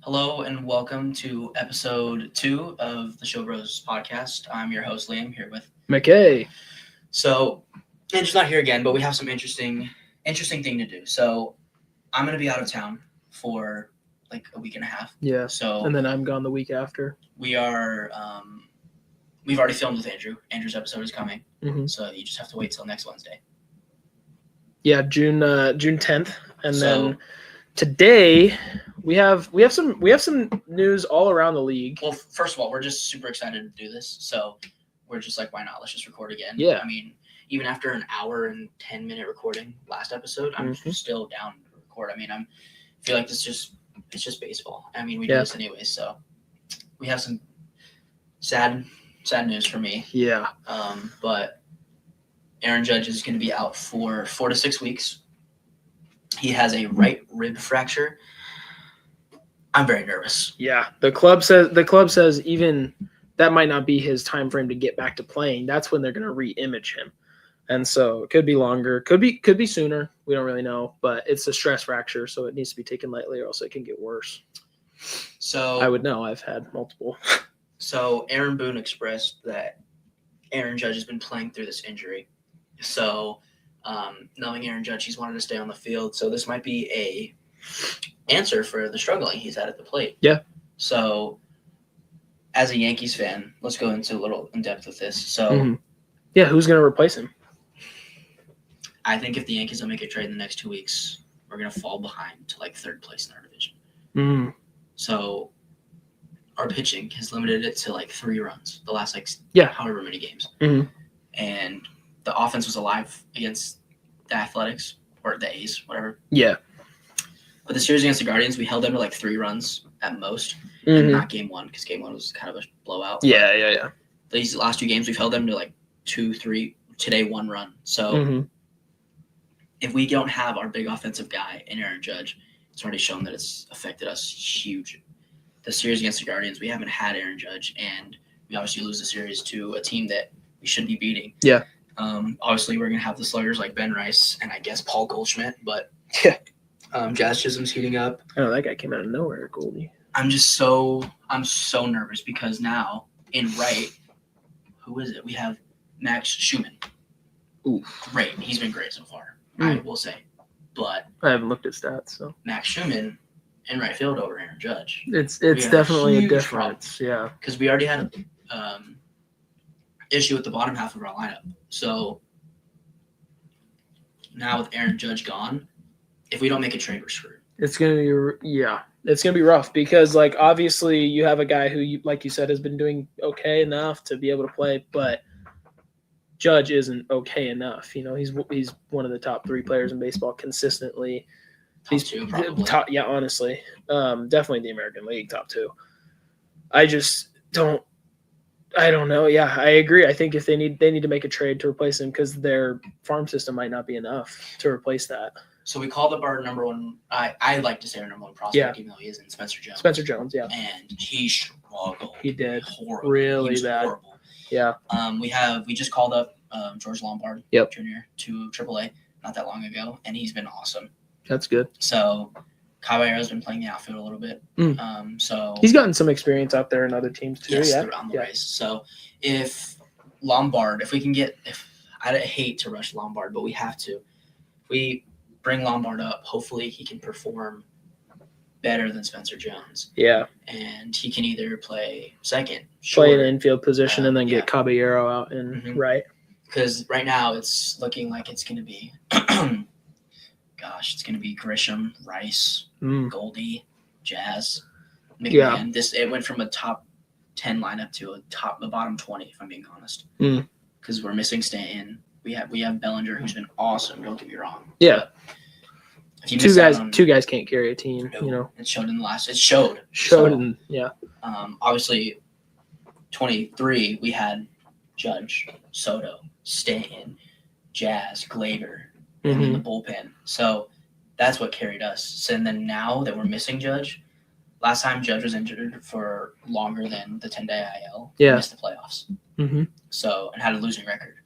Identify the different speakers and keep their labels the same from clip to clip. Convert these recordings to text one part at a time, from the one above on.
Speaker 1: Hello and welcome to episode 2 of the Show Bros podcast. I'm your host Liam here with
Speaker 2: McKay.
Speaker 1: So Andrew's not here again, but we have some interesting thing to do. So I'm gonna be out of town for like a week and a half.
Speaker 2: Yeah.
Speaker 1: So
Speaker 2: And then I'm gone the week after.
Speaker 1: we are we've already filmed with Andrew. Andrew's episode is coming.
Speaker 2: Mm-hmm.
Speaker 1: So you just have to wait till next Wednesday.
Speaker 2: Yeah, June 10th, and then today we have some news all around the league.
Speaker 1: Well, first of all, we're just super excited to do this. So we're just like, why not? Let's just record again.
Speaker 2: Yeah.
Speaker 1: I mean, even after an hour and 10-minute recording last episode, I'm still down to record. I mean, I feel like it's just baseball. I mean, we do this anyways. So we have some sad news for me.
Speaker 2: Yeah.
Speaker 1: But Aaron Judge is going to be out for 4 to 6 weeks. He has a right rib fracture. I'm very nervous.
Speaker 2: Yeah. The club says even that might not be his time frame to get back to playing. That's when they're going to re-image him. And so it could be longer, could be sooner. We don't really know, but it's a stress fracture, so it needs to be taken lightly or else it can get worse.
Speaker 1: So
Speaker 2: I would know. I've had multiple.
Speaker 1: So Aaron Boone expressed that Aaron Judge has been playing through this injury. So knowing Aaron Judge, he's wanted to stay on the field. So this might be a answer for the struggling he's had at the plate.
Speaker 2: Yeah.
Speaker 1: So as a Yankees fan, let's go into a little in depth with this. So
Speaker 2: yeah, who's going to replace him?
Speaker 1: I think if the Yankees don't make a trade in the next 2 weeks, we're going to fall behind to like third place in our division.
Speaker 2: Mm.
Speaker 1: So our pitching has limited it to like 3 runs the last however many games.
Speaker 2: Mm-hmm.
Speaker 1: And the offense was alive against the Athletics or the A's, whatever.
Speaker 2: Yeah.
Speaker 1: But the series against the Guardians, we held them to like 3 runs at most, and not game 1 because game 1 was kind of a blowout.
Speaker 2: Yeah.
Speaker 1: These last 2 games, we've held them to like 2, 3. Today, 1 run. So if we don't have our big offensive guy in Aaron Judge, it's already shown that it's affected us huge. The series against the Guardians, we haven't had Aaron Judge, and we obviously lose the series to a team that we should be beating.
Speaker 2: Yeah.
Speaker 1: Obviously, we're going to have the sluggers like Ben Rice and I guess Paul Goldschmidt, but Jazz Chisholm's heating up.
Speaker 2: I know that guy came out of nowhere, Goldie.
Speaker 1: I'm so nervous because now in right, who is it? We have Max Schumann.
Speaker 2: Ooh,
Speaker 1: great. He's been great so far, I will say. But
Speaker 2: I haven't looked at stats, so
Speaker 1: Max Schumann in right field over Aaron Judge.
Speaker 2: It's definitely a difference, yeah.
Speaker 1: Because we already had issue with the bottom half of our lineup. So now with Aaron Judge gone, if we don't make a trade, we're screwed.
Speaker 2: It's gonna be rough because like obviously you have a guy who like you said has been doing okay enough to be able to play, but Judge isn't okay enough. You know, he's one of the top 3 players in baseball consistently.
Speaker 1: Top 2 probably.
Speaker 2: Honestly, definitely the American League top 2. I don't know. Yeah, I agree. I think if they need to make a trade to replace him because their farm system might not be enough to replace that.
Speaker 1: So we called up our number 1. I like to say our number 1 prospect, even though he isn't, Spencer Jones.
Speaker 2: Yeah.
Speaker 1: And he struggled.
Speaker 2: He did
Speaker 1: horrible.
Speaker 2: really bad.
Speaker 1: Horrible.
Speaker 2: Yeah.
Speaker 1: We just called up George Lombard Jr. to AAA not that long ago, and he's been awesome.
Speaker 2: That's good.
Speaker 1: So Caballero's been playing the outfield a little bit. So
Speaker 2: he's gotten some experience out there in other teams too.
Speaker 1: Yes, around the race. So if we can get, I hate to rush Lombard, but we have to. If we bring Lombard up, hopefully he can perform better than Spencer Jones.
Speaker 2: Yeah.
Speaker 1: And he can either play second,
Speaker 2: play an infield position, and then get Caballero out in right.
Speaker 1: Because right now it's looking like it's going to be, it's going to be Grisham, Rice, Goldie, Jazz, McMahon. It went from a top 10 lineup to a bottom 20, if I'm being honest. Because we're missing Stanton. We have Bellinger, who's been awesome. Don't get me wrong.
Speaker 2: Yeah.
Speaker 1: Two
Speaker 2: guys can't carry a team.
Speaker 1: No,
Speaker 2: you know,
Speaker 1: it showed in the last. It showed. Obviously, 23 we had Judge, Soto, Stanton, Jazz, Glaber, and then the bullpen. So that's what carried us. So, and then now that we're missing Judge, last time Judge was injured for longer than the 10-day IL, he missed the playoffs. So, and had a losing record.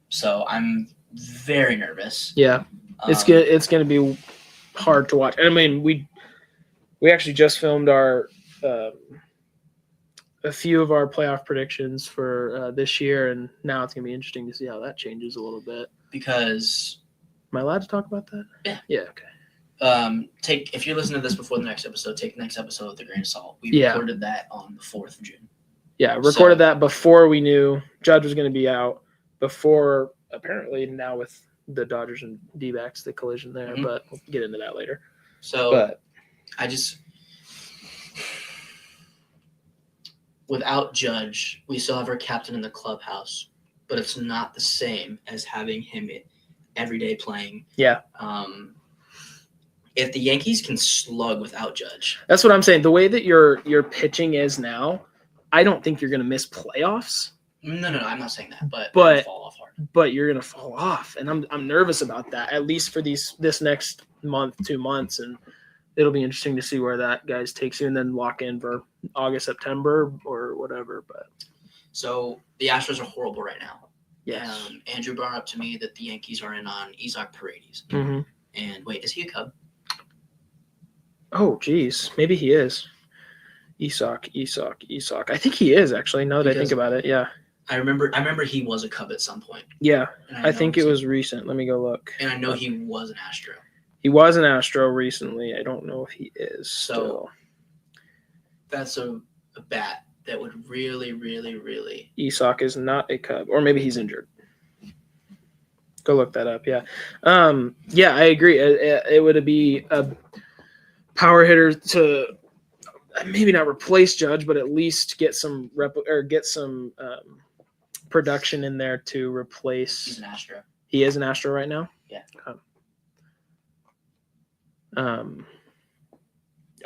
Speaker 1: So I'm very nervous.
Speaker 2: Yeah. It's going to be hard to watch. I mean, we actually just filmed a few of our playoff predictions for this year, and now it's gonna be interesting to see how that changes a little bit.
Speaker 1: Because
Speaker 2: am I allowed to talk about that?
Speaker 1: Yeah.
Speaker 2: Yeah. Okay.
Speaker 1: If you're listening to this before the next episode, take the next episode with a grain of salt. We recorded that on the 4th of June.
Speaker 2: Yeah, recorded that before we knew Judge was going to be out. Before, apparently, now with the Dodgers and D-backs, the collision there.
Speaker 1: Mm-hmm.
Speaker 2: But we'll get into that later.
Speaker 1: So, without Judge, we still have our captain in the clubhouse, but it's not the same as having him every day playing.
Speaker 2: Yeah.
Speaker 1: If the Yankees can slug without Judge,
Speaker 2: that's what I'm saying. The way that your pitching is now, I don't think you're going to miss playoffs.
Speaker 1: No, I'm not saying that, but fall off hard.
Speaker 2: But you're going to fall off, and I'm nervous about that. At least for this next month, 2 months, and it'll be interesting to see where that guys takes you, and then lock in for August, September, or whatever. But
Speaker 1: so the Astros are horrible right now.
Speaker 2: Yes.
Speaker 1: Andrew brought up to me that the Yankees are in on Isaac Paredes.
Speaker 2: Mm-hmm.
Speaker 1: And wait, is he a Cub?
Speaker 2: Oh, geez. Maybe he is. Isak. I think he is, actually, now that I think about it. Yeah.
Speaker 1: I remember he was a Cub at some point.
Speaker 2: Yeah. I think it was recent. Let me go look.
Speaker 1: And I know he was an Astro.
Speaker 2: He was an Astro recently. I don't know if he is
Speaker 1: still. That's a bat that would really, really, really...
Speaker 2: Isak is not a Cub. Or maybe he's injured. Go look that up, yeah. Yeah, I agree. It would be a power hitter to maybe not replace Judge, but at least get some production in there to replace.
Speaker 1: He's an Astro.
Speaker 2: He is an Astro right now?
Speaker 1: Yeah.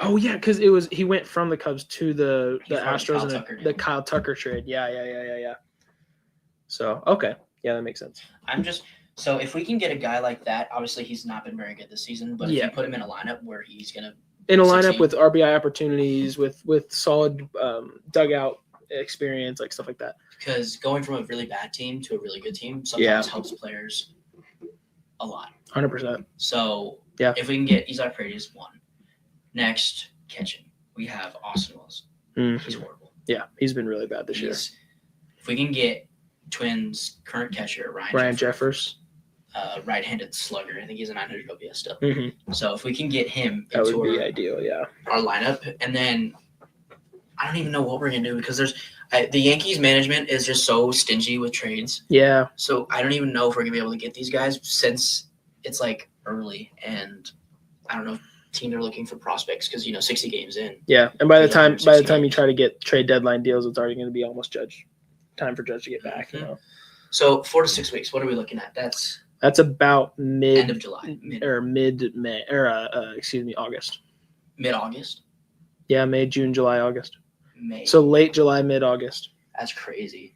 Speaker 2: Oh yeah, because he went from the Cubs to the Astros in the Kyle Tucker trade. Yeah. So okay, yeah, that makes sense.
Speaker 1: So if we can get a guy like that, obviously he's not been very good this season, but if you put him in a lineup where he's gonna
Speaker 2: lineup with RBI opportunities, with solid dugout experience, like stuff like that.
Speaker 1: Because going from a really bad team to a really good team sometimes helps players a lot.
Speaker 2: 100%.
Speaker 1: So if we can get Isaac Paredes, one. Next, catching. We have Austin Wells. He's horrible.
Speaker 2: Yeah, he's been really bad this year.
Speaker 1: If we can get Twins' current catcher,
Speaker 2: Ryan Jeffers,
Speaker 1: right-handed slugger. I think he's a 900 OPS still.
Speaker 2: Mm-hmm.
Speaker 1: So if we can get him
Speaker 2: that would be ideal,
Speaker 1: our lineup. And then I don't even know what we're going to do because the Yankees management is just so stingy with trades.
Speaker 2: Yeah.
Speaker 1: So I don't even know if we're going to be able to get these guys since it's like early. And I don't know if teams are looking for prospects because, 60 games in.
Speaker 2: Yeah. And by the time you try to get trade deadline deals, it's already going to be almost time for Judge to get back.
Speaker 1: Mm-hmm. So 4 to 6 weeks. What are we looking at?
Speaker 2: That's about
Speaker 1: end of July
Speaker 2: mid-May August.
Speaker 1: Mid-August.
Speaker 2: Yeah, May, June, July, August.
Speaker 1: May.
Speaker 2: So late July, mid-August.
Speaker 1: That's crazy.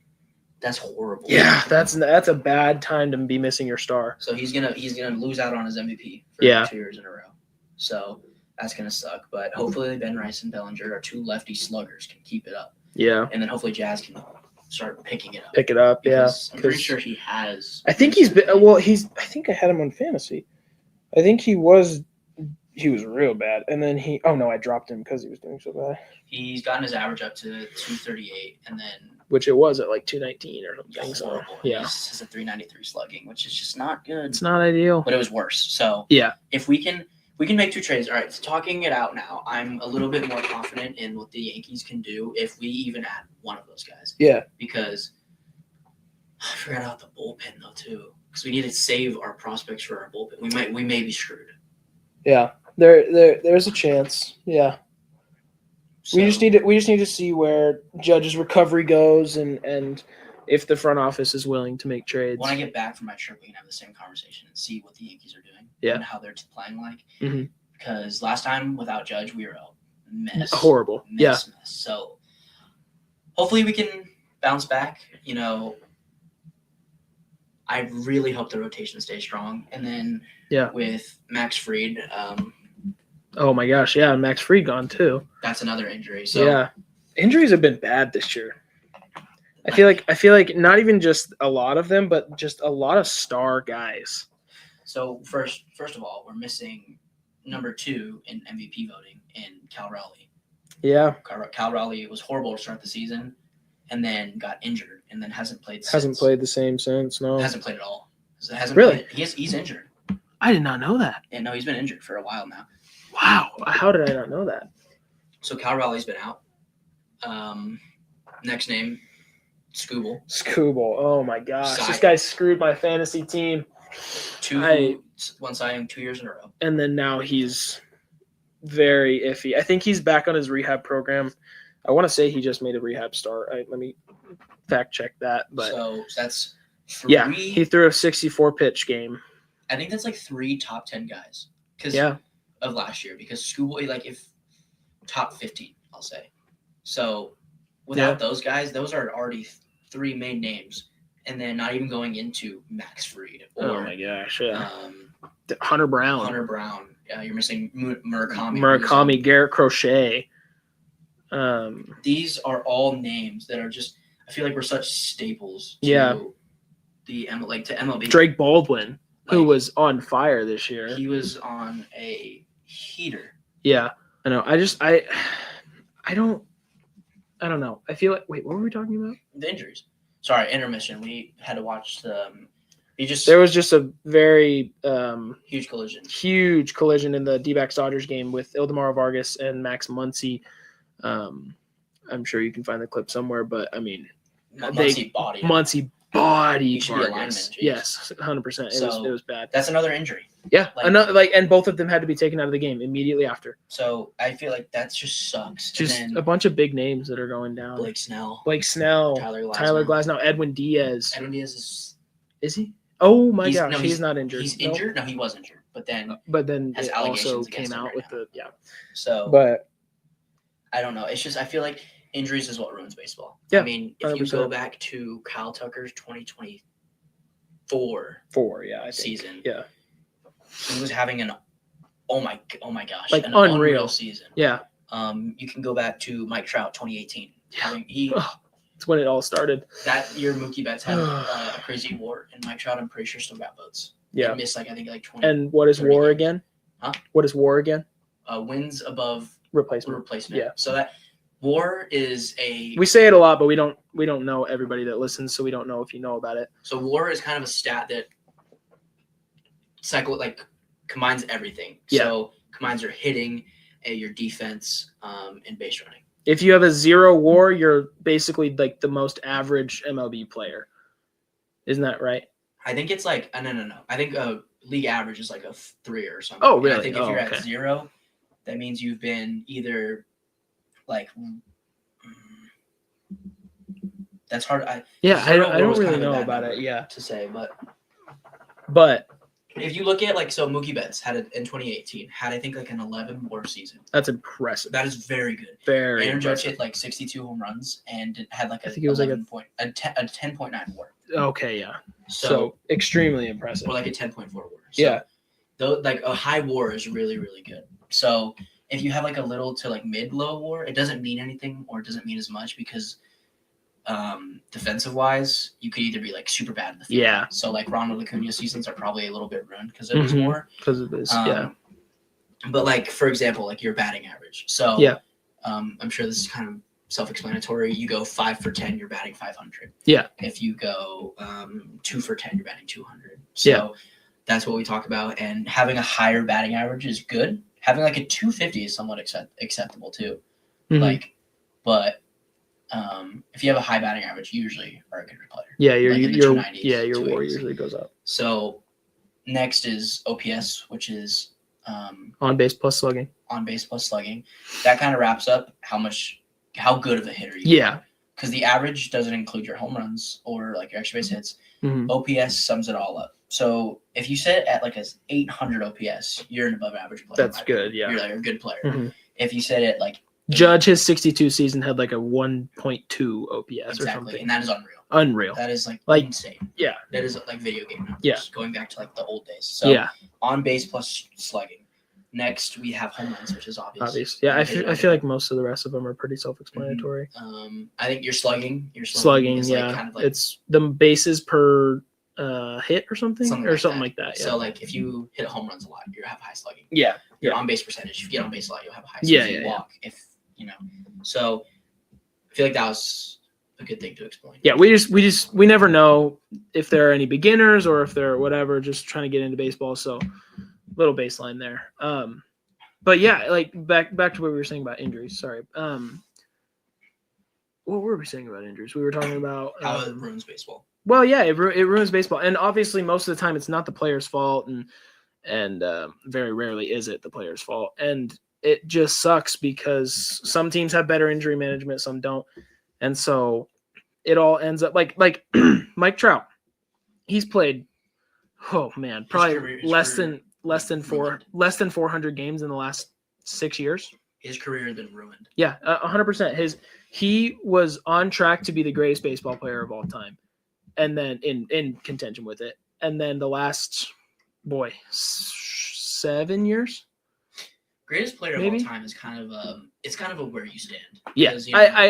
Speaker 1: That's horrible.
Speaker 2: Yeah, that's a bad time to be missing your star.
Speaker 1: So he's gonna lose out on his MVP for 2 years in a row. So that's gonna suck. But hopefully Ben Rice and Bellinger, our two lefty sluggers, can keep it up.
Speaker 2: Yeah.
Speaker 1: And then hopefully Jazz can start picking it up.
Speaker 2: Pick it up,
Speaker 1: because I'm pretty sure he has.
Speaker 2: I think he's been. Well, I think I had him on fantasy. I think he was real bad, and then I dropped him because he was doing so bad.
Speaker 1: He's gotten his average up to 238, and then
Speaker 2: which it was at like 219 or something.
Speaker 1: Yeah,
Speaker 2: so
Speaker 1: yeah, he's a 393 slugging, which is just not good.
Speaker 2: It's not ideal,
Speaker 1: but it was worse. So
Speaker 2: yeah,
Speaker 1: if we can make two trades. All right, so talking it out now, I'm a little bit more confident in what the Yankees can do if we even add one of those guys.
Speaker 2: Yeah,
Speaker 1: because I forgot about the bullpen though too, because we need to save our prospects for our bullpen. We may be screwed.
Speaker 2: Yeah, there's a chance. Yeah. So, we just need to see where Judge's recovery goes and if the front office is willing to make trades.
Speaker 1: When I get back from my trip, we can have the same conversation and see what the Yankees are doing and how they're playing like.
Speaker 2: Mm-hmm.
Speaker 1: Because last time without Judge, we were a mess.
Speaker 2: Horrible.
Speaker 1: Mess. So hopefully we can bounce back. I really hope the rotation stays strong. And then with Max Fried
Speaker 2: oh my gosh, yeah, Max Fried gone too.
Speaker 1: That's another injury. So
Speaker 2: injuries have been bad this year. I feel like not even just a lot of them, but just a lot of star guys.
Speaker 1: So first of all, we're missing number 2 in MVP voting in Cal Raleigh.
Speaker 2: Yeah.
Speaker 1: Cal Raleigh was horrible to start the season, and then got injured, and then hasn't played since.
Speaker 2: Hasn't played the same since, no.
Speaker 1: Hasn't played at all. Hasn't
Speaker 2: Really?
Speaker 1: Played. He's injured.
Speaker 2: I did not know that.
Speaker 1: Yeah, no, he's been injured for a while now.
Speaker 2: Wow. How did I not know that?
Speaker 1: So Cal Raleigh's been out. Next name, Scooble.
Speaker 2: Scooble. Oh my gosh.
Speaker 1: Cy.
Speaker 2: This guy screwed my fantasy team.
Speaker 1: One Cy Young 2 years in a row.
Speaker 2: And then now he's very iffy. I think he's back on his rehab program. I want to say he just made a rehab start. Let me fact check that. But
Speaker 1: so that's three.
Speaker 2: Yeah, he threw a 64 pitch game.
Speaker 1: I think that's like 3 top 10 guys. Of last year, because Scooble, like, if top 15, I'll say. So without those guys, those are already 3 main names, and then not even going into Max Fried or
Speaker 2: oh my gosh, yeah. Hunter Brown.
Speaker 1: You're missing Murakami.
Speaker 2: Murakami, Garrett Crochet.
Speaker 1: These are all names that are just. I feel like we're such staples. To the MLB.
Speaker 2: Drake Baldwin, who was on fire this year.
Speaker 1: He was on a heater.
Speaker 2: Yeah, I know. I don't know. I feel like, wait, what were we talking about?
Speaker 1: The injuries. Sorry, intermission. We had to watch the.
Speaker 2: There was just a very
Speaker 1: huge collision.
Speaker 2: Huge collision in the D-backs Dodgers game with Ildemaro Vargas and Max Muncy. I'm sure you can find the clip somewhere, but I mean, Muncy body Vargas. Yes, 100%. It was bad.
Speaker 1: That's another injury.
Speaker 2: Yeah, and both of them had to be taken out of the game immediately after.
Speaker 1: So I feel like that just sucks.
Speaker 2: Just a bunch of big names that are going down.
Speaker 1: Blake Snell,
Speaker 2: Tyler Glasnow, Edwin Diaz.
Speaker 1: Edwin Diaz
Speaker 2: is he? Oh my gosh, he's not injured.
Speaker 1: He's injured. No, he was injured, but then
Speaker 2: it also came out with
Speaker 1: So,
Speaker 2: but
Speaker 1: I don't know. It's just I feel like injuries is what ruins baseball.
Speaker 2: Yeah,
Speaker 1: I mean, if 100%. You go back to Kyle Tucker's 2024 season, he was having an oh my gosh,
Speaker 2: like
Speaker 1: an
Speaker 2: unreal
Speaker 1: season.
Speaker 2: Yeah.
Speaker 1: You can go back to Mike Trout 2018.
Speaker 2: It's when it all started.
Speaker 1: That year, Mookie Betts had a crazy WAR, and Mike Trout, I'm pretty sure, still got votes.
Speaker 2: Yeah,
Speaker 1: he missed 20.
Speaker 2: And what is WAR again?
Speaker 1: Huh?
Speaker 2: What is WAR again?
Speaker 1: Wins above
Speaker 2: replacement.
Speaker 1: Yeah. So that WAR is
Speaker 2: we say it a lot, but we don't know everybody that listens, so we don't know if you know about it.
Speaker 1: So WAR is kind of a stat that combines everything.
Speaker 2: Yeah.
Speaker 1: So combines your hitting, your defense, and base running.
Speaker 2: If you have a 0 WAR, you're basically like the most average MLB player. Isn't that right?
Speaker 1: I think it's no. I think league average is like a 3 or something.
Speaker 2: Oh, really?
Speaker 1: And I think if you're at 0, that means you've been either that's hard. I don't really know about it. Yeah, to say, but if you look at Mookie Betts had it in 2018, had I think an 11 WAR season.
Speaker 2: That's impressive.
Speaker 1: That is very good.
Speaker 2: Very.
Speaker 1: Aaron Judge hit 62 home runs and had I
Speaker 2: think it was
Speaker 1: 10.9 WAR.
Speaker 2: Okay, yeah. So extremely impressive.
Speaker 1: Or a 10.4 WAR. So,
Speaker 2: yeah.
Speaker 1: Though a high WAR is really, really good. So if you have a little to mid-low WAR, it doesn't mean anything or it doesn't mean as much because defensive wise, you could either be super bad in the field.
Speaker 2: Yeah.
Speaker 1: So Ronald Acuna seasons are probably a little bit ruined because of his WAR.
Speaker 2: Because of this, yeah.
Speaker 1: But for example, your batting average. So
Speaker 2: yeah.
Speaker 1: I'm sure this is kind of self-explanatory. You go 5 for 10, you're batting 500.
Speaker 2: Yeah.
Speaker 1: If you go 2 for 10, you're batting 200. So that's what we talk about. And having a higher batting average is good. Having a 250 is somewhat acceptable too.
Speaker 2: Mm-hmm.
Speaker 1: But if you have a high batting average, you usually are a good player.
Speaker 2: Yeah, your WAR usually goes up.
Speaker 1: So next is OPS, which is
Speaker 2: on base plus slugging.
Speaker 1: On base plus slugging. That kind of wraps up how good of a hitter you are. Because the average doesn't include your home runs or your extra base hits.
Speaker 2: Mm-hmm.
Speaker 1: OPS sums it all up. So if you sit at a 800 OPS, you're an above average player.
Speaker 2: That's good. Yeah,
Speaker 1: you're a good player.
Speaker 2: Mm-hmm.
Speaker 1: If you sit at
Speaker 2: Judge, his 62 season had a 1.2 OPS or something,
Speaker 1: and that is
Speaker 2: unreal.
Speaker 1: That is insane.
Speaker 2: Yeah,
Speaker 1: that is video game numbers.
Speaker 2: Yeah,
Speaker 1: going back to the old days. So on base plus slugging. Next, we have home runs, which is obvious.
Speaker 2: Yeah, I feel like most of the rest of them are pretty self-explanatory.
Speaker 1: Mm-hmm. I think your slugging is
Speaker 2: kind of it's the bases per hit or something like that. Yeah.
Speaker 1: So if you hit home runs a lot, you have high slugging.
Speaker 2: Yeah.
Speaker 1: your
Speaker 2: Yeah.
Speaker 1: on base percentage. If you get on base a lot, you'll have a high.
Speaker 2: Yeah,
Speaker 1: If you
Speaker 2: yeah,
Speaker 1: walk, if you know. So I feel like that was a good thing to explain.
Speaker 2: Yeah, we never know if there are any beginners or if they're whatever, just trying to get into baseball. So little baseline there. But yeah, like back to what we were saying about injuries. Sorry. What were we saying about injuries? We were talking about
Speaker 1: How it ruins baseball.
Speaker 2: Well, yeah, it ruins baseball, and obviously most of the time it's not the player's fault, and very rarely is it the player's fault, and it just sucks because some teams have better injury management, some don't, and so it all ends up like Mike Trout. He's played, oh man, probably less than 400 games in the last 6 years.
Speaker 1: His career has been ruined.
Speaker 2: Yeah, 100%. He was on track to be the greatest baseball player of all time, and then in contention with it. And then the last 7 years.
Speaker 1: Greatest player of all time is kind of it's kind of a where you stand.
Speaker 2: Yeah,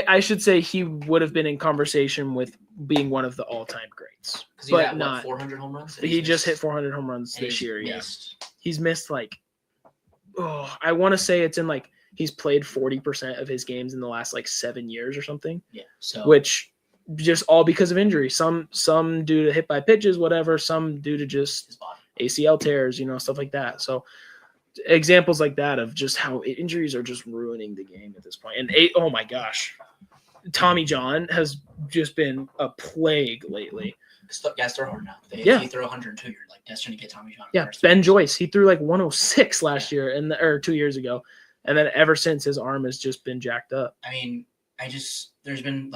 Speaker 2: I should say he would have been in conversation with being one of the all-time greats,
Speaker 1: but not 400 home runs.
Speaker 2: He just hit 400 home runs this year. He's missed I want to say it's in he's played 40% of his games in the last 7 years or something.
Speaker 1: Yeah. So
Speaker 2: which just all because of injury. Some due to hit by pitches, whatever. Some due to just ACL tears, stuff like that. So examples like that of just how injuries are just ruining the game at this point. And oh my gosh, Tommy John has just been a plague lately.
Speaker 1: Guys throw hard now. If you throw 102, you're destined to get Tommy John.
Speaker 2: Yeah, Ben Joyce, he threw 106 last year or 2 years ago, and then ever since his arm has just been jacked up.
Speaker 1: I mean, there's been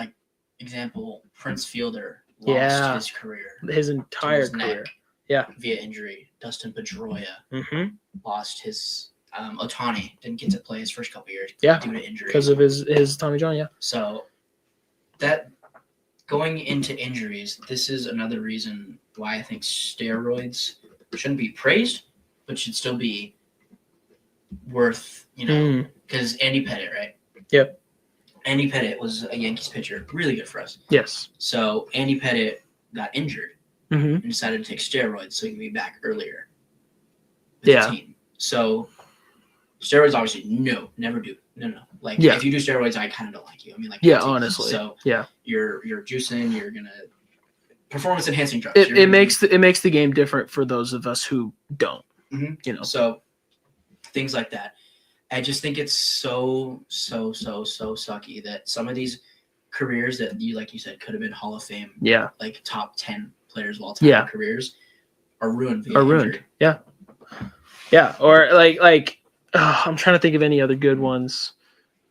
Speaker 1: example Prince Fielder lost his career,
Speaker 2: his entire career,
Speaker 1: via injury. Dustin Pedroia lost his. Ohtani didn't get to play his first couple years due to injury
Speaker 2: because of his Tommy John. Yeah,
Speaker 1: so that. Going into injuries, this is another reason why I think steroids shouldn't be praised, but should still be worth, because Andy Pettitte, right?
Speaker 2: Yep.
Speaker 1: Andy Pettitte was a Yankees pitcher, really good for us.
Speaker 2: Yes. So
Speaker 1: Andy Pettitte got injured and decided to take steroids so he could be back earlier with the team. So steroids, obviously, no, never do. No. If you do steroids, I kind of don't like you. I mean,
Speaker 2: honestly.
Speaker 1: So you're juicing. You're gonna performance enhancing drugs.
Speaker 2: It makes the game different for those of us who don't.
Speaker 1: So things like that. I just think it's so sucky that some of these careers that you said could have been Hall of Fame. Yeah. Top 10 players of all time careers are ruined.
Speaker 2: Yeah. Yeah. Or I'm trying to think of any other good ones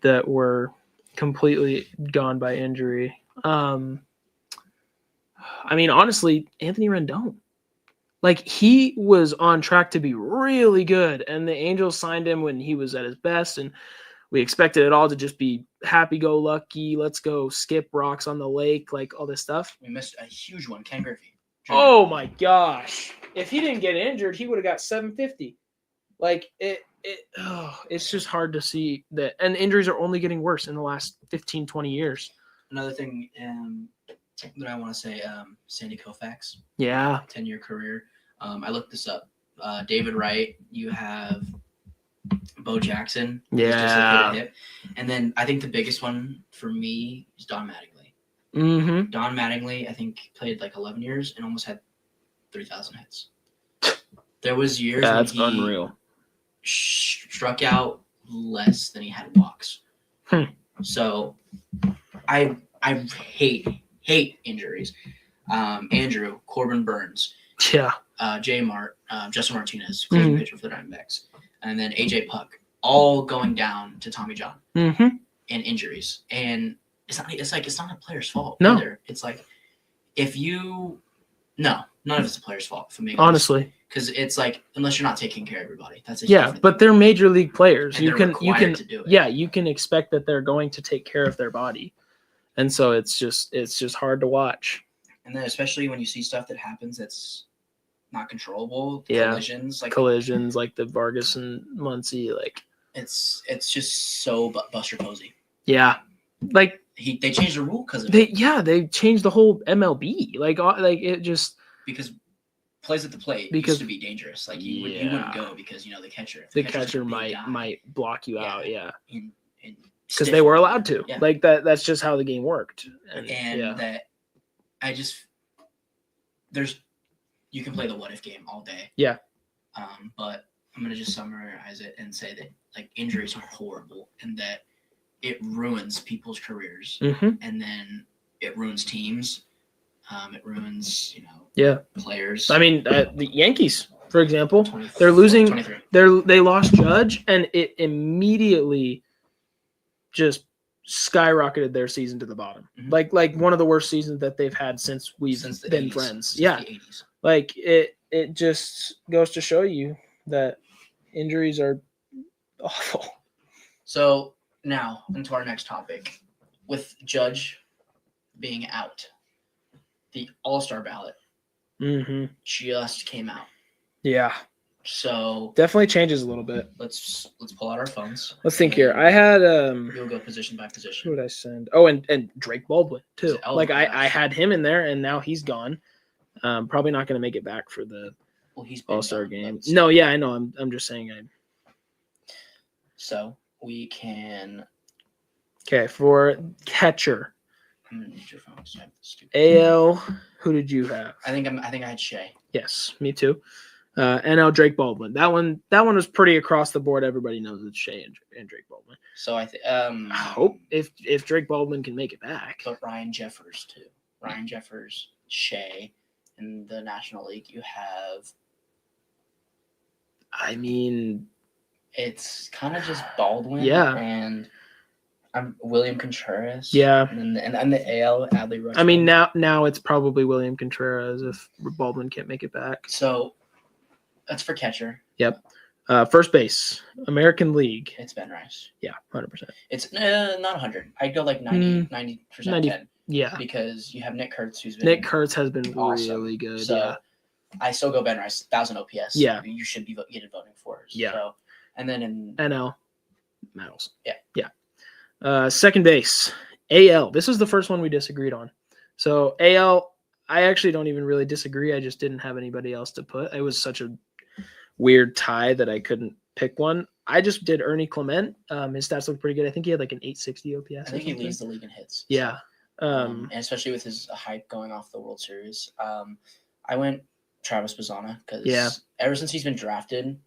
Speaker 2: that were completely gone by injury. I mean, honestly, Anthony Rendon. He was on track to be really good, and the Angels signed him when he was at his best, and we expected it all to just be happy-go-lucky, let's go skip rocks on the lake, all this stuff.
Speaker 1: We missed a huge one, Ken Griffey.
Speaker 2: Oh, my gosh. If he didn't get injured, he would have got 750. It's just hard to see that, and injuries are only getting worse in the last 15, 20 years.
Speaker 1: Another thing that I want to say, Sandy Koufax. 10-year career. I looked this up. David Wright, you have Bo Jackson. He's just a hit. And then I think the biggest one for me is Don Mattingly. Don Mattingly, I think, played 11 years and almost had 3,000 hits. There was years when
Speaker 2: that's
Speaker 1: he
Speaker 2: unreal.
Speaker 1: Struck out less than he had walks. So I hate injuries. Andrew, Corbin Burns, J Mart, Justin Martinez, closing pitcher for the Diamondbacks, and then AJ Puck, all going down to Tommy John in injuries. And it's not a player's fault either. It's none of it's a player's fault for me.
Speaker 2: Honestly.
Speaker 1: Because it's unless you're not taking care of everybody, that's
Speaker 2: but they're major league players.
Speaker 1: And you can to do it.
Speaker 2: You can expect that they're going to take care of their body, and so it's just hard to watch.
Speaker 1: And then especially when you see stuff that happens that's not controllable,
Speaker 2: collisions like the Vargas and Muncy,
Speaker 1: it's just so Buster Posey.
Speaker 2: Yeah, they
Speaker 1: changed the rule because of it.
Speaker 2: They changed the whole MLB. It just
Speaker 1: because plays at the plate
Speaker 2: Because-
Speaker 1: used to be dangerous. Like you wouldn't go because the catcher. If
Speaker 2: The
Speaker 1: catcher's
Speaker 2: catcher
Speaker 1: a big guy
Speaker 2: might block you
Speaker 1: Yeah.
Speaker 2: out. Yeah.
Speaker 1: in
Speaker 2: Because
Speaker 1: stiff
Speaker 2: they were
Speaker 1: arm,
Speaker 2: allowed to.
Speaker 1: Yeah.
Speaker 2: Like that's just how the game worked. And
Speaker 1: that you can play the what if game all day.
Speaker 2: Yeah.
Speaker 1: But I'm gonna just summarize it and say that like injuries are horrible and that it ruins people's careers
Speaker 2: Mhm.
Speaker 1: and then it ruins teams. It ruins players.
Speaker 2: I mean, the Yankees, for example,
Speaker 1: 23.
Speaker 2: they're losing.
Speaker 1: 23.
Speaker 2: They lost Judge, and it immediately just skyrocketed their season to the bottom.
Speaker 1: Mhm.
Speaker 2: Like one of the worst seasons that they've had since we've
Speaker 1: Since the
Speaker 2: been
Speaker 1: 80s.
Speaker 2: friends.
Speaker 1: Since
Speaker 2: Yeah,
Speaker 1: the 80s.
Speaker 2: like it just goes to show you that injuries are awful.
Speaker 1: So now into our next topic, with Judge being out, the All-Star ballot
Speaker 2: Mm-hmm.
Speaker 1: just came out.
Speaker 2: Yeah,
Speaker 1: So
Speaker 2: definitely changes a little bit.
Speaker 1: let's pull out our phones.
Speaker 2: Let's think here. I had
Speaker 1: You'll go position by
Speaker 2: who
Speaker 1: position.
Speaker 2: would I send? Oh, and Drake Baldwin too.
Speaker 1: Oh,
Speaker 2: Like
Speaker 1: gosh.
Speaker 2: I had him in there, and now he's gone. Probably not going to make it back for the
Speaker 1: Well, he's been
Speaker 2: All-Star
Speaker 1: done,
Speaker 2: game.
Speaker 1: but-
Speaker 2: No, yeah, I know. I'm just saying.
Speaker 1: So we can.
Speaker 2: Okay, for catcher,
Speaker 1: I'm gonna need your phone. So I have the stupid.
Speaker 2: AL. Who did you have?
Speaker 1: I think I had Shea.
Speaker 2: Yes, me too. NL Drake Baldwin. That one was pretty across the board. Everybody knows it's Shea and Drake Baldwin.
Speaker 1: So I think.
Speaker 2: I hope if Drake Baldwin can make it back.
Speaker 1: But Ryan Jeffers too. Ryan Jeffers, Shea, in the National League. You have.
Speaker 2: I mean,
Speaker 1: It's kind of just Baldwin.
Speaker 2: Yeah.
Speaker 1: And I'm William Contreras.
Speaker 2: Yeah.
Speaker 1: And the AL Adley Rutschman.
Speaker 2: I mean now it's probably William Contreras if Baldwin can't make it back.
Speaker 1: So that's for catcher.
Speaker 2: First base, American League.
Speaker 1: It's Ben Rice.
Speaker 2: Yeah, 100%.
Speaker 1: It's not 100. I'd go like 90%,
Speaker 2: 90.
Speaker 1: 10.
Speaker 2: Yeah,
Speaker 1: Because you have Nick Kurtz, who's been
Speaker 2: Nick Kurtz has been
Speaker 1: awesome.
Speaker 2: really good.
Speaker 1: So
Speaker 2: yeah,
Speaker 1: I still go Ben Rice, 1,000 OPS.
Speaker 2: Yeah.
Speaker 1: You should be getting voting for.
Speaker 2: Yeah.
Speaker 1: So, and then in
Speaker 2: NL, Medals.
Speaker 1: Yeah.
Speaker 2: Second base, AL. This is the first one we disagreed on. So AL, I actually don't even really disagree. I just didn't have anybody else to put. It was such a weird tie that I couldn't pick one. I just did Ernie Clement. His stats look pretty good. I think he had like an 860 OPS.
Speaker 1: I think he leads the league in hits.
Speaker 2: Yeah.
Speaker 1: And especially with his hype going off the World Series. I went Travis Bazzana because ever since he's been drafted,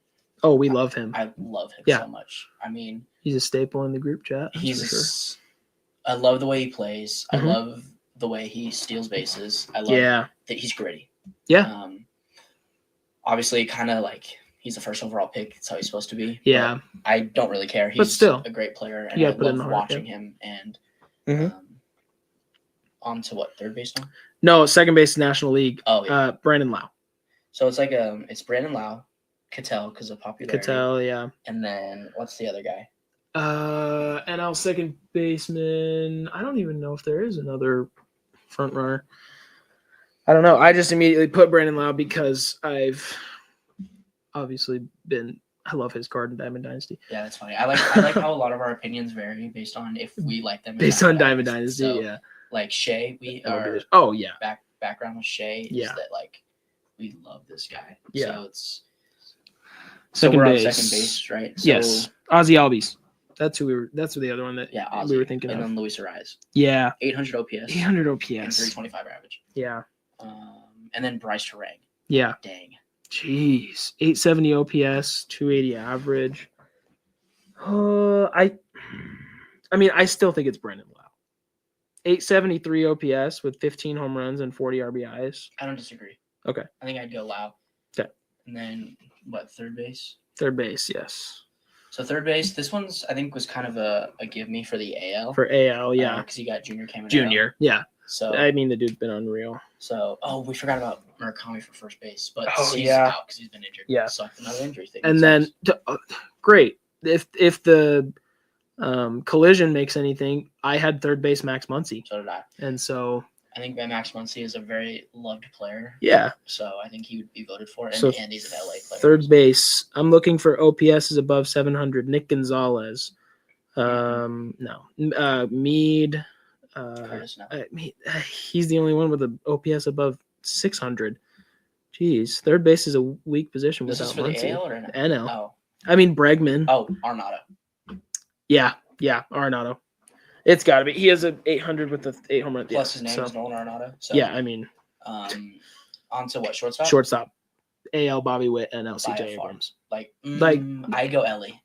Speaker 2: Oh, we love him.
Speaker 1: I love him
Speaker 2: Yeah.
Speaker 1: so much. I mean,
Speaker 2: He's a staple in the group chat. That's for sure.
Speaker 1: he's. I love the way he plays.
Speaker 2: Mhm.
Speaker 1: I love the way he steals bases. I love
Speaker 2: Yeah.
Speaker 1: that he's gritty.
Speaker 2: Yeah.
Speaker 1: Obviously, kind of like he's the first overall pick. That's how he's supposed to be.
Speaker 2: Yeah.
Speaker 1: But I don't really care. He's
Speaker 2: But still,
Speaker 1: a great player, and
Speaker 2: you
Speaker 1: I
Speaker 2: gotta put it in
Speaker 1: love
Speaker 2: the heart,
Speaker 1: watching him. And
Speaker 2: Mhm.
Speaker 1: On to what, third base now?
Speaker 2: No, second base National League.
Speaker 1: Oh yeah.
Speaker 2: Brandon Lau.
Speaker 1: So it's like it's Brandon Lau, Cattell because of popularity.
Speaker 2: Cattell, yeah.
Speaker 1: And then what's the other guy?
Speaker 2: NL second baseman. I don't even know if there is another front runner. I don't know. I just immediately put Brandon Lau because I've obviously I love his card in Diamond Dynasty.
Speaker 1: Yeah, that's funny. I like how a lot of our opinions vary based on if we like them. in
Speaker 2: Based on Diamond Dynasty,
Speaker 1: So,
Speaker 2: yeah.
Speaker 1: Like Shea, our
Speaker 2: Oh yeah.
Speaker 1: background with Shea is
Speaker 2: Yeah.
Speaker 1: that like we love this guy.
Speaker 2: Yeah.
Speaker 1: So it's
Speaker 2: Second
Speaker 1: we're
Speaker 2: base.
Speaker 1: on second base, right? So,
Speaker 2: Yes. Ozzy Albies. That's the other one that
Speaker 1: Yeah, Ozzy.
Speaker 2: we were thinking
Speaker 1: and
Speaker 2: of.
Speaker 1: then Luis Ariz,
Speaker 2: Yeah.
Speaker 1: 800 OPS,
Speaker 2: 800
Speaker 1: and
Speaker 2: OPS.
Speaker 1: 325 average.
Speaker 2: Yeah.
Speaker 1: And then Bryce Terang.
Speaker 2: Yeah.
Speaker 1: Dang.
Speaker 2: Jeez. 870 OPS, 280 average. I mean, I still think it's Brandon Lau. 873 OPS with 15 home runs and 40 RBIs.
Speaker 1: I don't disagree.
Speaker 2: Okay.
Speaker 1: I think I'd go Lau.
Speaker 2: Okay.
Speaker 1: And then what? Third base.
Speaker 2: Third base, yes.
Speaker 1: So third base. This one's I think was kind of a give me for the AL.
Speaker 2: For AL, yeah.
Speaker 1: Because you got Junior Caminero.
Speaker 2: Junior, yeah.
Speaker 1: So
Speaker 2: I mean, the dude's been unreal.
Speaker 1: we forgot about Murakami for first base, but
Speaker 2: Oh,
Speaker 1: he's
Speaker 2: yeah.
Speaker 1: out because he's been injured.
Speaker 2: Yeah.
Speaker 1: So another injury thing.
Speaker 2: And then, great. If the collision makes anything, I had third base Max Muncy.
Speaker 1: So did I.
Speaker 2: And so,
Speaker 1: I think Max Muncy is a very loved player.
Speaker 2: yeah.
Speaker 1: So I think he would be voted for, and,
Speaker 2: So
Speaker 1: and he's an LA player.
Speaker 2: Third base, I'm looking for OPS is above 700. Nick Gonzalez. No. Mead.
Speaker 1: Curtis, no.
Speaker 2: He's the only one with an OPS above 600. Jeez, third base is a weak position
Speaker 1: This is
Speaker 2: without
Speaker 1: for the
Speaker 2: Muncy.
Speaker 1: AL or
Speaker 2: NL.
Speaker 1: Oh,
Speaker 2: I mean Bregman.
Speaker 1: oh, Arenado.
Speaker 2: Yeah, Arenado. It's got to be. He has an 800 with the 8 home run.
Speaker 1: Plus his name is Nolan Arenado. So,
Speaker 2: yeah, I mean,
Speaker 1: on to what, shortstop?
Speaker 2: shortstop. AL Bobby Witt, NL
Speaker 1: By
Speaker 2: CJ
Speaker 1: far.
Speaker 2: Abrams.
Speaker 1: I go Ellie.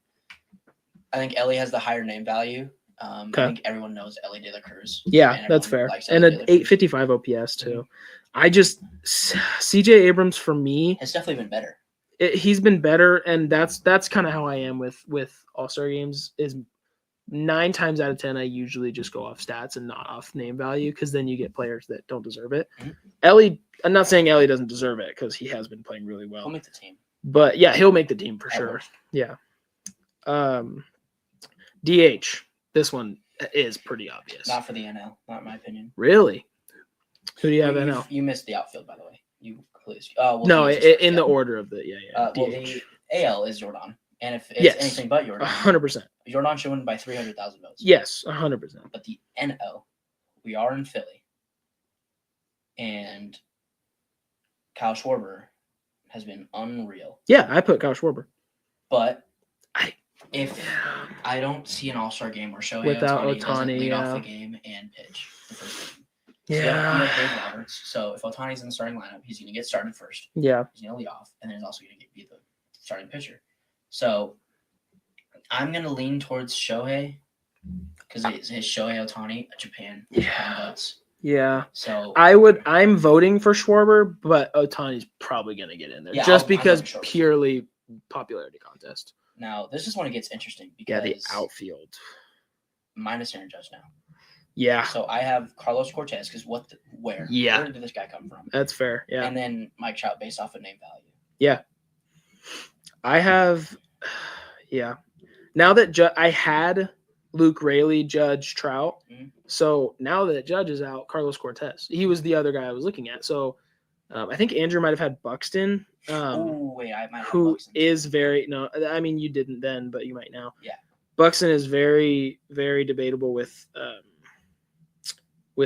Speaker 1: I think Ellie has the higher name value. I think everyone knows Ellie De La Cruz.
Speaker 2: Yeah, that's fair. And an 855 OPS too. I just CJ Abrams for me
Speaker 1: has definitely been better.
Speaker 2: He's been better, and that's kind of how I am with All-Star games. Is 9 times out of 10 I usually just go off stats and not off name value, because then you get players that don't deserve it.
Speaker 1: Mm-hmm.
Speaker 2: Ellie, I'm not saying Ellie doesn't deserve it, because he has been playing really well.
Speaker 1: He'll make the team.
Speaker 2: But yeah, he'll make the team for sure. Yeah. DH. This one is pretty obvious.
Speaker 1: Not for the NL, not in my opinion.
Speaker 2: Really? Who do you have NL?
Speaker 1: You missed the outfield, by the way. You please.
Speaker 2: No, in the order of the
Speaker 1: well, the AL is Jordan, and if it's anything but Jordan,
Speaker 2: 100%.
Speaker 1: Jordan should win by 300,000 votes.
Speaker 2: Yes, 100%.
Speaker 1: But the NL, we are in Philly, and Kyle Schwarber has been unreal.
Speaker 2: Yeah, I put Kyle Schwarber.
Speaker 1: But I don't see an All-Star game where Shohei
Speaker 2: without
Speaker 1: Ohtani doesn't lead off the
Speaker 2: yeah.
Speaker 1: game and pitch the first game.
Speaker 2: Yeah.
Speaker 1: You have Dave Roberts, so if Ohtani's in the starting lineup, he's going to get started first.
Speaker 2: Yeah.
Speaker 1: He's going to lead off, and then he's also going to be the starting pitcher. So I'm going to lean towards Shohei because it's his Shohei Ohtani, Japan.
Speaker 2: Yeah.
Speaker 1: So
Speaker 2: I'm voting for Schwarber, but Ohtani's probably going to get in there because purely popularity contest.
Speaker 1: Now, this is when it gets interesting because
Speaker 2: the outfield.
Speaker 1: Minus Aaron Judge now.
Speaker 2: Yeah.
Speaker 1: So I have Carlos Cortez because where did this guy come from?
Speaker 2: That's fair. Yeah.
Speaker 1: And then Mike Trout based off of name value.
Speaker 2: Yeah. I have, Now that I had Luke Raley, Judge, Trout. Mm-hmm. So now that Judge is out, Carlos Cortez. He was the other guy I was looking at. So I think Andrew might have had Buxton.
Speaker 1: I might have
Speaker 2: who
Speaker 1: Buxton.
Speaker 2: Is very I mean you didn't then, but you might now.
Speaker 1: Yeah.
Speaker 2: Buxton is very, very debatable with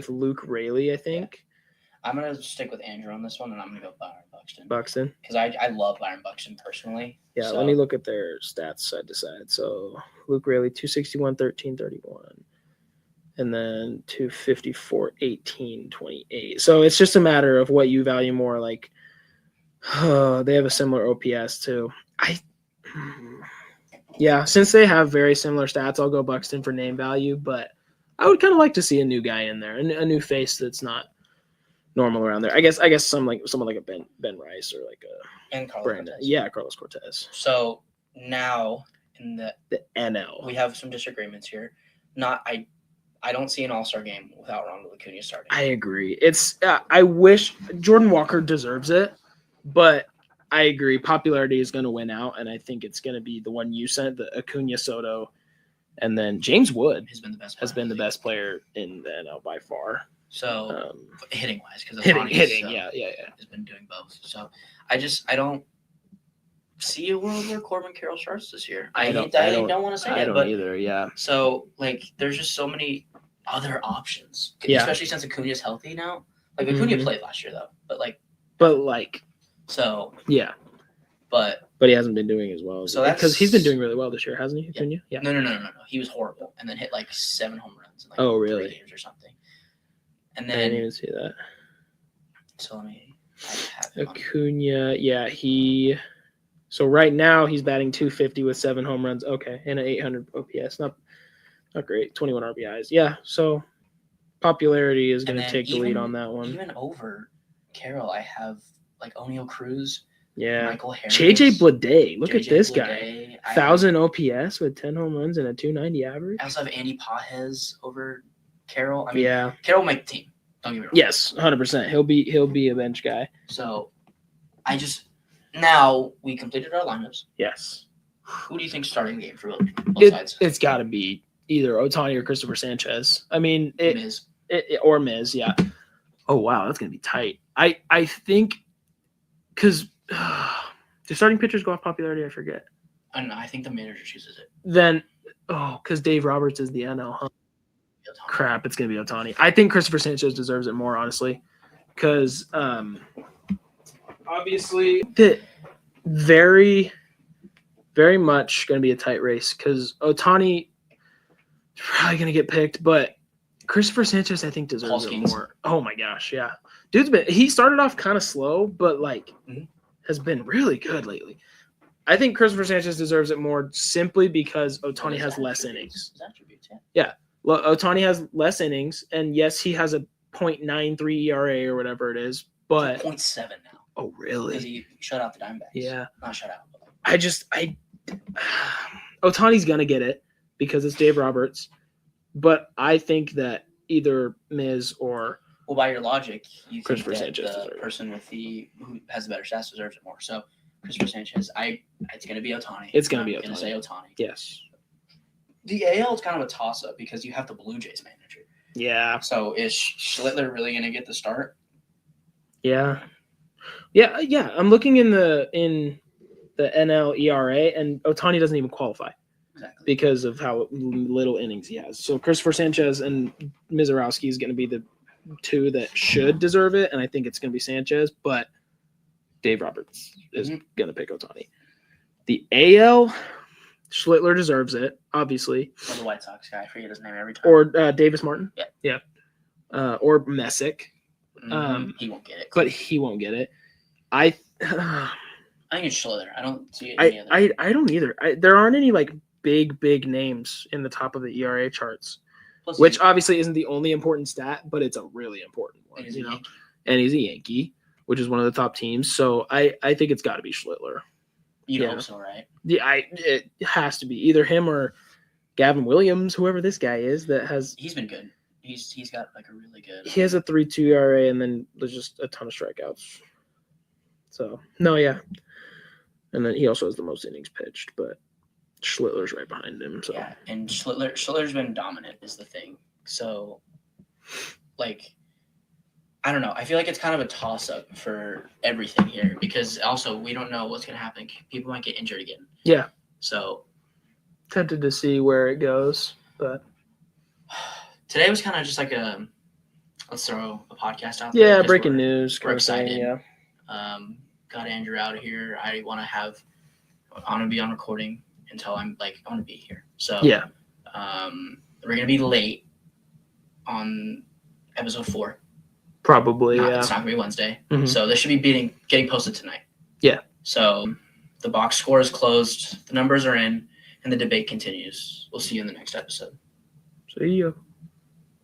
Speaker 2: Luke Raley, I think.
Speaker 1: Yeah. I'm gonna stick with Andrew on this one, and I'm gonna go Byron
Speaker 2: Buxton.
Speaker 1: Because I love Byron Buxton personally.
Speaker 2: Yeah, let me look at their stats side to side. So Luke Raley 261, 13, 31. And then 254, 18, 28. So it's just a matter of what you value more. Like, they have a similar OPS too. Since they have very similar stats, I'll go Buxton for name value. But I would kind of like to see a new guy in there, a new face that's not normal around there. I guess someone like a Ben Rice or like a
Speaker 1: Carlos
Speaker 2: Brandon.
Speaker 1: Cortez.
Speaker 2: Yeah, Carlos Cortez.
Speaker 1: So now in the
Speaker 2: NL,
Speaker 1: we have some disagreements here. I don't see an All-Star game without Ronald Acuna starting.
Speaker 2: I agree. It's I wish Jordan Walker deserves it, but I agree. Popularity is going to win out, and I think it's going to be the one you sent, the Acuna, Soto, and then James Wood has been the best player in the NL by far.
Speaker 1: So hitting wise, because
Speaker 2: hitting,
Speaker 1: has been doing both. So I don't see a world where Corbin Carroll starts this year. I don't want to say it. I don't
Speaker 2: either. Yeah.
Speaker 1: So there's just so many other options.
Speaker 2: Yeah.
Speaker 1: Especially since Acuna's healthy now. Acuna played last year though, so
Speaker 2: yeah.
Speaker 1: But
Speaker 2: he hasn't been doing as well.
Speaker 1: So that's
Speaker 2: because he's been doing really well this year, hasn't he? Acuna?
Speaker 1: Yeah. No. He was horrible, and then hit 7 home runs in 3 games or something. And then
Speaker 2: I didn't even see that.
Speaker 1: So let me.
Speaker 2: Acuna, So right now he's batting 250 with 7 home runs. Okay, and an 800 OPS. Not great. 21 RBIs. Yeah. So popularity is going to take the lead on that one.
Speaker 1: Even over Carroll, I have O'Neal Cruz.
Speaker 2: Yeah.
Speaker 1: Michael Harris.
Speaker 2: JJ Bleday. Look at this guy. 1,000 OPS with 10 home runs and a 290 average.
Speaker 1: I also have Andy Pages over Carroll. Carroll will make the team. Don't get me wrong.
Speaker 2: Yes, 100%. He'll be a bench guy.
Speaker 1: So, now we completed our lineups.
Speaker 2: Yes.
Speaker 1: Who do you think's starting the game for both sides?
Speaker 2: It's got to be either Ohtani or Christopher Sanchez. I mean,
Speaker 1: Miz.
Speaker 2: Or Miz, yeah. Oh wow, that's gonna be tight. I think because the starting pitchers go off popularity. I forget.
Speaker 1: I don't know. I think the manager chooses it.
Speaker 2: Then, because Dave Roberts is the NL, huh? Crap, it's gonna be Ohtani. I think Christopher Sanchez deserves it more, honestly, because obviously, very, very much going to be a tight race because Ohtani is probably going to get picked, but Christopher Sanchez, I think, deserves it more. Oh my gosh, yeah. He started off kind of slow, but has been really good lately. I think Christopher Sanchez deserves it more simply because Ohtani has less innings. Yeah. Well, Ohtani has less innings, and yes, he has a .93 ERA or whatever it is, but
Speaker 1: 0.7 now.
Speaker 2: Oh, really?
Speaker 1: Because he shut out the Diamondbacks.
Speaker 2: Yeah.
Speaker 1: Not shut out.
Speaker 2: Ohtani's gonna get it because it's Dave Roberts, but I think that either Miz or
Speaker 1: by your logic, you think
Speaker 2: Christopher
Speaker 1: that
Speaker 2: Sanchez
Speaker 1: the person who has the better stats deserves it more. So Christopher Sanchez, it's gonna be Ohtani.
Speaker 2: It's gonna be Ohtani.
Speaker 1: I'm gonna say Ohtani.
Speaker 2: Yes.
Speaker 1: The AL is kind of a toss-up because you have the Blue Jays manager.
Speaker 2: Yeah.
Speaker 1: So is Schlittler really going to get the start?
Speaker 2: Yeah. I'm looking in the NL ERA, and Ohtani doesn't even qualify because of how little innings he has. So Christopher Sanchez and Mizorowski is going to be the two that should deserve it, and I think it's going to be Sanchez, but Dave Roberts is going to pick Ohtani. The AL, Schlittler deserves it, obviously.
Speaker 1: Or the White Sox guy, I forget his name every time.
Speaker 2: Or Davis Martin.
Speaker 1: Yeah.
Speaker 2: Or Messick.
Speaker 1: He won't get it.
Speaker 2: But he won't get it. I
Speaker 1: think it's Schlittler. I don't see any other.
Speaker 2: I don't either. There aren't any big names in the top of the ERA charts, which obviously isn't the only important stat, but it's a really important one. And he's a Yankee, which is one of the top teams. So I think it's got to be Schlittler.
Speaker 1: You hope so, right?
Speaker 2: Yeah, it has to be either him or Gavin Williams, whoever this guy is that has.
Speaker 1: He's been good. He's got a really good.
Speaker 2: He has a 3.2 ERA, and then there's just a ton of strikeouts. So and then he also has the most innings pitched, but Schlittler's right behind him. So
Speaker 1: yeah, and Schlittler's been dominant is the thing. So, I don't know. I feel like it's kind of a toss-up for everything here because also we don't know what's going to happen. People might get injured again.
Speaker 2: Yeah.
Speaker 1: So
Speaker 2: tempted to see where it goes, but
Speaker 1: today was kind of just let's throw a podcast out there.
Speaker 2: Yeah, breaking news.
Speaker 1: We're excited.
Speaker 2: Yeah.
Speaker 1: Got Andrew out of here. I want to be on recording until I want to be here. So
Speaker 2: yeah.
Speaker 1: We're going to be late on episode 4.
Speaker 2: Probably, yeah.
Speaker 1: It's not going to be Wednesday.
Speaker 2: Mm-hmm.
Speaker 1: So this should be getting posted tonight.
Speaker 2: Yeah.
Speaker 1: So the box score is closed. The numbers are in, and the debate continues. We'll see you in the next episode.
Speaker 2: See you.